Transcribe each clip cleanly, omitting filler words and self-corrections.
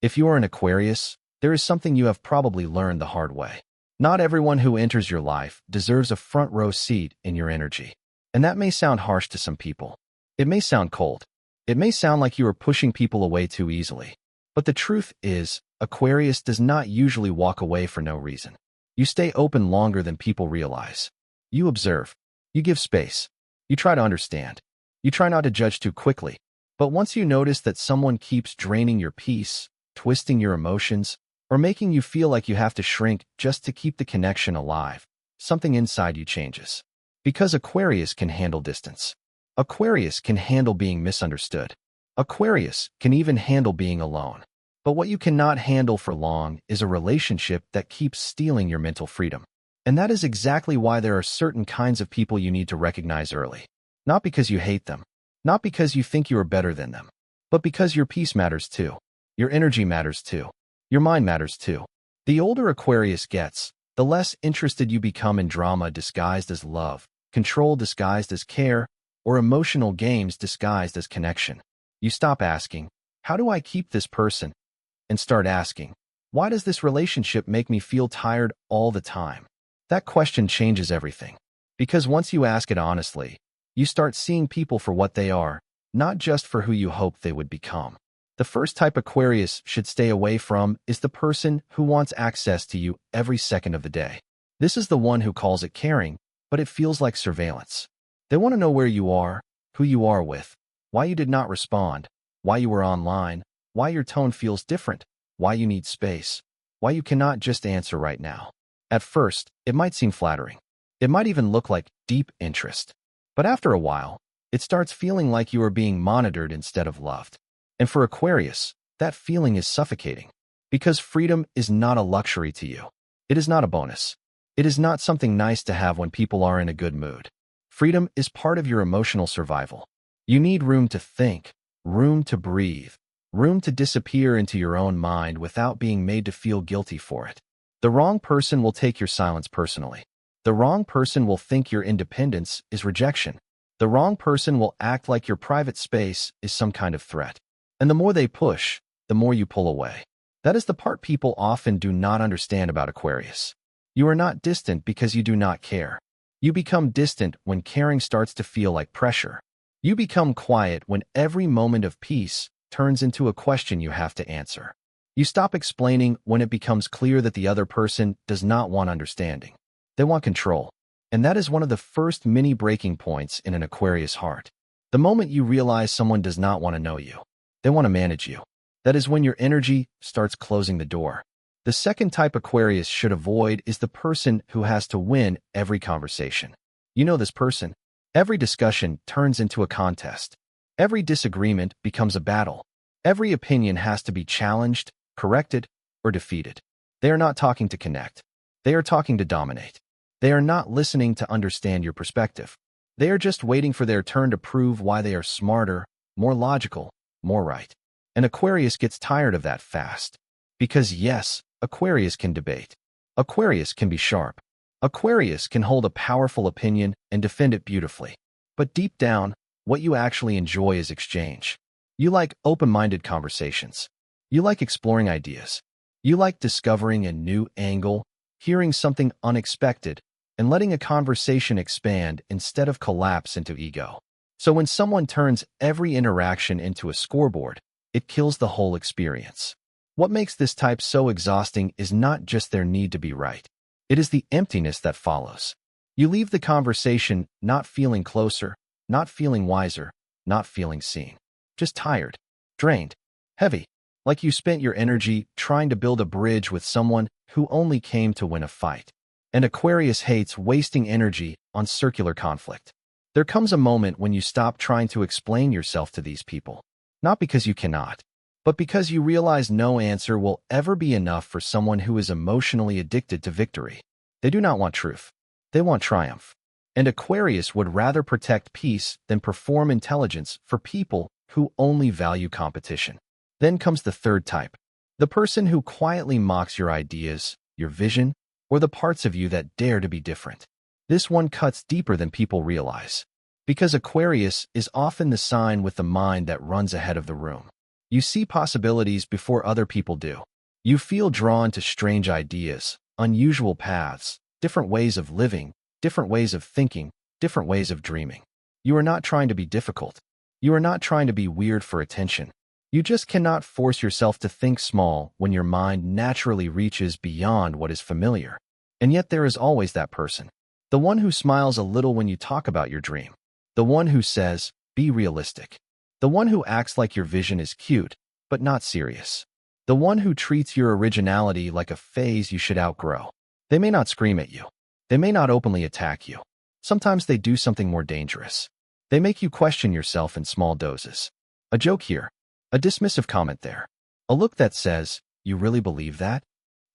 If you are an Aquarius, there is something you have probably learned the hard way. Not everyone who enters your life deserves a front row seat in your energy. And that may sound harsh to some people. It may sound cold. It may sound like you are pushing people away too easily. But the truth is, Aquarius does not usually walk away for no reason. You stay open longer than people realize. You observe. You give space. You try to understand. You try not to judge too quickly. But once you notice that someone keeps draining your peace, twisting your emotions, or making you feel like you have to shrink just to keep the connection alive, something inside you changes. Because Aquarius can handle distance. Aquarius can handle being misunderstood. Aquarius can even handle being alone. But what you cannot handle for long is a relationship that keeps stealing your mental freedom. And that is exactly why there are certain kinds of people you need to recognize early. Not because you hate them, not because you think you are better than them, but because your peace matters too. Your energy matters too. Your mind matters too. The older Aquarius gets, the less interested you become in drama disguised as love, control disguised as care, or emotional games disguised as connection. You stop asking, how do I keep this person? And start asking, why does this relationship make me feel tired all the time? That question changes everything. Because once you ask it honestly, you start seeing people for what they are, not just for who you hoped they would become. The first type Aquarius should stay away from is the person who wants access to you every second of the day. This is the one who calls it caring, but it feels like surveillance. They want to know where you are, who you are with, why you did not respond, why you were online, why your tone feels different, why you need space, why you cannot just answer right now. At first, it might seem flattering. It might even look like deep interest. But after a while, it starts feeling like you are being monitored instead of loved. And for Aquarius, that feeling is suffocating. Because freedom is not a luxury to you. It is not a bonus. It is not something nice to have when people are in a good mood. Freedom is part of your emotional survival. You need room to think, room to breathe, room to disappear into your own mind without being made to feel guilty for it. The wrong person will take your silence personally. The wrong person will think your independence is rejection. The wrong person will act like your private space is some kind of threat. And the more they push, the more you pull away. That is the part people often do not understand about Aquarius. You are not distant because you do not care. You become distant when caring starts to feel like pressure. You become quiet when every moment of peace turns into a question you have to answer. You stop explaining when it becomes clear that the other person does not want understanding. They want control. And that is one of the first mini breaking points in an Aquarius heart. The moment you realize someone does not want to know you, they want to manage you. That is when your energy starts closing the door. The second type Aquarius should avoid is the person who has to win every conversation. You know this person. Every discussion turns into a contest. Every disagreement becomes a battle. Every opinion has to be challenged, corrected, or defeated. They are not talking to connect. They are talking to dominate. They are not listening to understand your perspective. They are just waiting for their turn to prove why they are smarter, more logical, more right. And Aquarius gets tired of that fast. Because yes, Aquarius can debate. Aquarius can be sharp. Aquarius can hold a powerful opinion and defend it beautifully. But deep down, what you actually enjoy is exchange. You like open-minded conversations. You like exploring ideas. You like discovering a new angle, hearing something unexpected, and letting a conversation expand instead of collapse into ego. So when someone turns every interaction into a scoreboard, it kills the whole experience. What makes this type so exhausting is not just their need to be right. It is the emptiness that follows. You leave the conversation not feeling closer, not feeling wiser, not feeling seen. Just tired, drained, heavy, like you spent your energy trying to build a bridge with someone who only came to win a fight. And Aquarius hates wasting energy on circular conflict. There comes a moment when you stop trying to explain yourself to these people. Not because you cannot, but because you realize no answer will ever be enough for someone who is emotionally addicted to victory. They do not want truth. They want triumph. And Aquarius would rather protect peace than perform intelligence for people who only value competition. Then comes the third type. The person who quietly mocks your ideas, your vision, or the parts of you that dare to be different. This one cuts deeper than people realize. Because Aquarius is often the sign with the mind that runs ahead of the room. You see possibilities before other people do. You feel drawn to strange ideas, unusual paths, different ways of living, different ways of thinking, different ways of dreaming. You are not trying to be difficult. You are not trying to be weird for attention. You just cannot force yourself to think small when your mind naturally reaches beyond what is familiar. And yet there is always that person. The one who smiles a little when you talk about your dream. The one who says, be realistic. The one who acts like your vision is cute, but not serious. The one who treats your originality like a phase you should outgrow. They may not scream at you. They may not openly attack you. Sometimes they do something more dangerous. They make you question yourself in small doses. A joke here. A dismissive comment there. A look that says, you really believe that?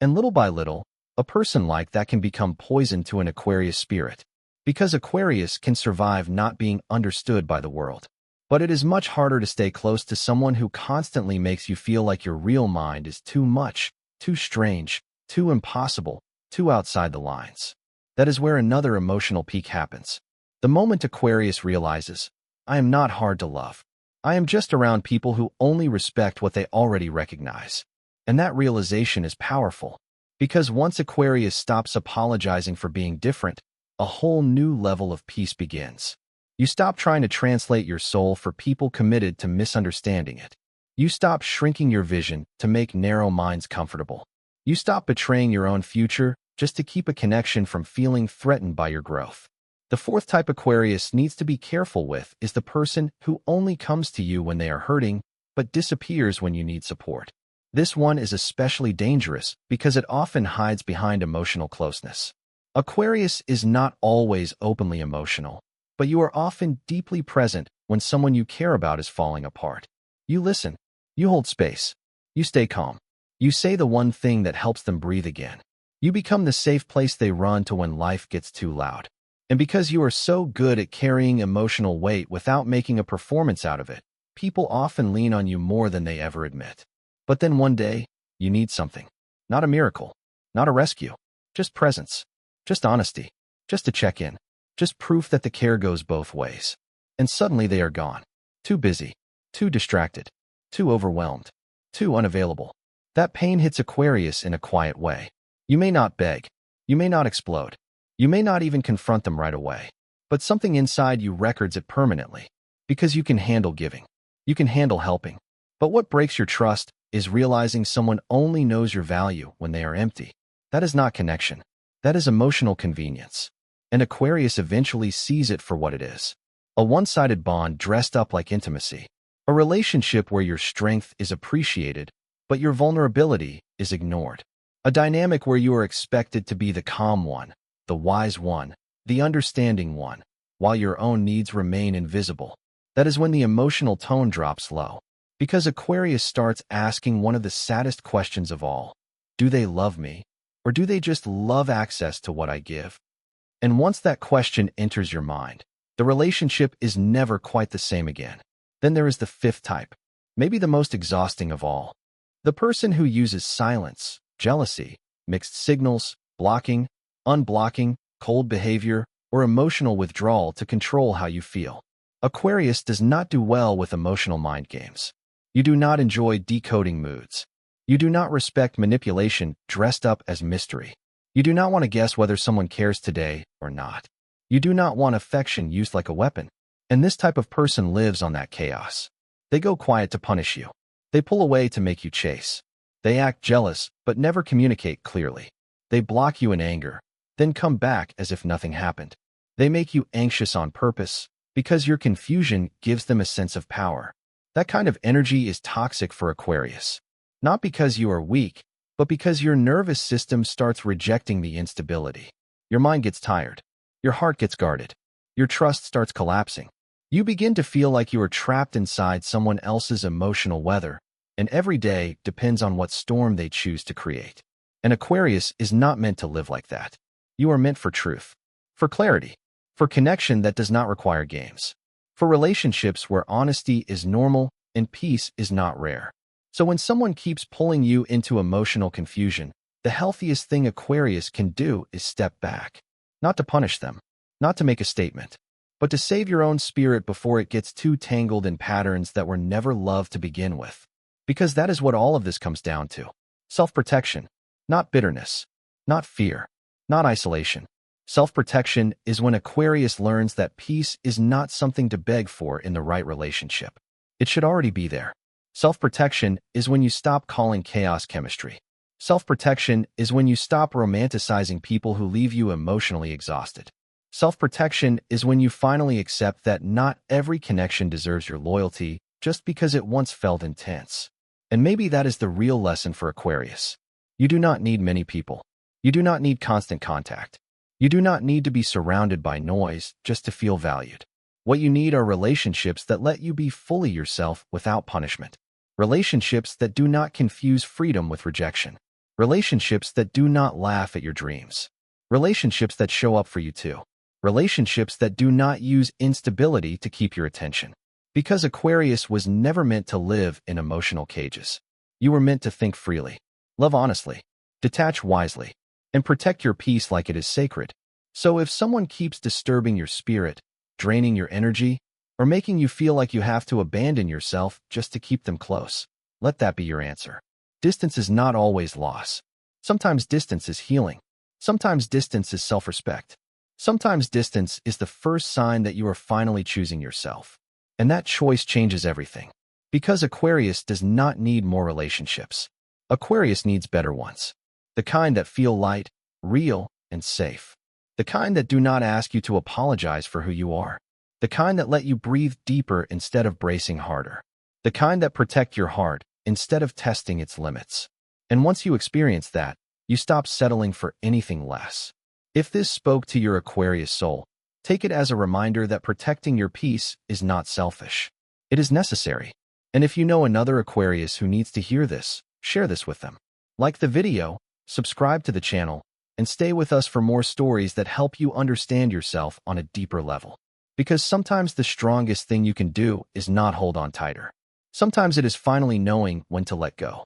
And little by little, a person like that can become poison to an Aquarius spirit. Because Aquarius can survive not being understood by the world. But it is much harder to stay close to someone who constantly makes you feel like your real mind is too much, too strange, too impossible, too outside the lines. That is where another emotional peak happens. The moment Aquarius realizes, I am not hard to love. I am just around people who only respect what they already recognize. And that realization is powerful. Because once Aquarius stops apologizing for being different, a whole new level of peace begins. You stop trying to translate your soul for people committed to misunderstanding it. You stop shrinking your vision to make narrow minds comfortable. You stop betraying your own future just to keep a connection from feeling threatened by your growth. The fourth type Aquarius needs to be careful with is the person who only comes to you when they are hurting, but disappears when you need support. This one is especially dangerous because it often hides behind emotional closeness. Aquarius is not always openly emotional, but you are often deeply present when someone you care about is falling apart. You listen. You hold space. You stay calm. You say the one thing that helps them breathe again. You become the safe place they run to when life gets too loud. And because you are so good at carrying emotional weight without making a performance out of it, people often lean on you more than they ever admit. But then one day, you need something. Not a miracle. Not a rescue. Just presence. Just honesty. Just to check in. Just proof that the care goes both ways. And suddenly they are gone. Too busy. Too distracted. Too overwhelmed. Too unavailable. That pain hits Aquarius in a quiet way. You may not beg. You may not explode. You may not even confront them right away. But something inside you records it permanently. Because you can handle giving. You can handle helping. But what breaks your trust is realizing someone only knows your value when they are empty. That is not connection. That is emotional convenience. And Aquarius eventually sees it for what it is. A one-sided bond dressed up like intimacy. A relationship where your strength is appreciated, but your vulnerability is ignored. A dynamic where you are expected to be the calm one, the wise one, the understanding one, while your own needs remain invisible. That is when the emotional tone drops low. Because Aquarius starts asking one of the saddest questions of all. Do they love me? Or do they just love access to what I give? And once that question enters your mind, the relationship is never quite the same again. Then there is the fifth type, maybe the most exhausting of all. The person who uses silence, jealousy, mixed signals, blocking, unblocking, cold behavior, or emotional withdrawal to control how you feel. Aquarius does not do well with emotional mind games. You do not enjoy decoding moods. You do not respect manipulation dressed up as mystery. You do not want to guess whether someone cares today or not. You do not want affection used like a weapon. And this type of person lives on that chaos. They go quiet to punish you. They pull away to make you chase. They act jealous, but never communicate clearly. They block you in anger, then come back as if nothing happened. They make you anxious on purpose, because your confusion gives them a sense of power. That kind of energy is toxic for Aquarius. Not because you are weak, but because your nervous system starts rejecting the instability. Your mind gets tired. Your heart gets guarded. Your trust starts collapsing. You begin to feel like you are trapped inside someone else's emotional weather, and every day depends on what storm they choose to create. And Aquarius is not meant to live like that. You are meant for truth, for clarity, for connection that does not require games, for relationships where honesty is normal and peace is not rare. So when someone keeps pulling you into emotional confusion, the healthiest thing Aquarius can do is step back. Not to punish them, not to make a statement, but to save your own spirit before it gets too tangled in patterns that were never loved to begin with. Because that is what all of this comes down to. Self-protection, not bitterness, not fear, not isolation. Self-protection is when Aquarius learns that peace is not something to beg for in the right relationship. It should already be there. Self-protection is when you stop calling chaos chemistry. Self-protection is when you stop romanticizing people who leave you emotionally exhausted. Self-protection is when you finally accept that not every connection deserves your loyalty just because it once felt intense. And maybe that is the real lesson for Aquarius. You do not need many people. You do not need constant contact. You do not need to be surrounded by noise just to feel valued. What you need are relationships that let you be fully yourself without punishment. Relationships that do not confuse freedom with rejection. Relationships that do not laugh at your dreams. Relationships that show up for you too. Relationships that do not use instability to keep your attention. Because Aquarius was never meant to live in emotional cages. You were meant to think freely, love honestly, detach wisely, and protect your peace like it is sacred. So if someone keeps disturbing your spirit, draining your energy, or making you feel like you have to abandon yourself just to keep them close, let that be your answer. Distance is not always loss. Sometimes distance is healing. Sometimes distance is self-respect. Sometimes distance is the first sign that you are finally choosing yourself. And that choice changes everything. Because Aquarius does not need more relationships. Aquarius needs better ones. The kind that feel light, real, and safe. The kind that do not ask you to apologize for who you are. The kind that let you breathe deeper instead of bracing harder. The kind that protect your heart instead of testing its limits. And once you experience that, you stop settling for anything less. If this spoke to your Aquarius soul, take it as a reminder that protecting your peace is not selfish. It is necessary. And if you know another Aquarius who needs to hear this, share this with them. Like the video, subscribe to the channel, and stay with us for more stories that help you understand yourself on a deeper level. Because sometimes the strongest thing you can do is not hold on tighter. Sometimes it is finally knowing when to let go.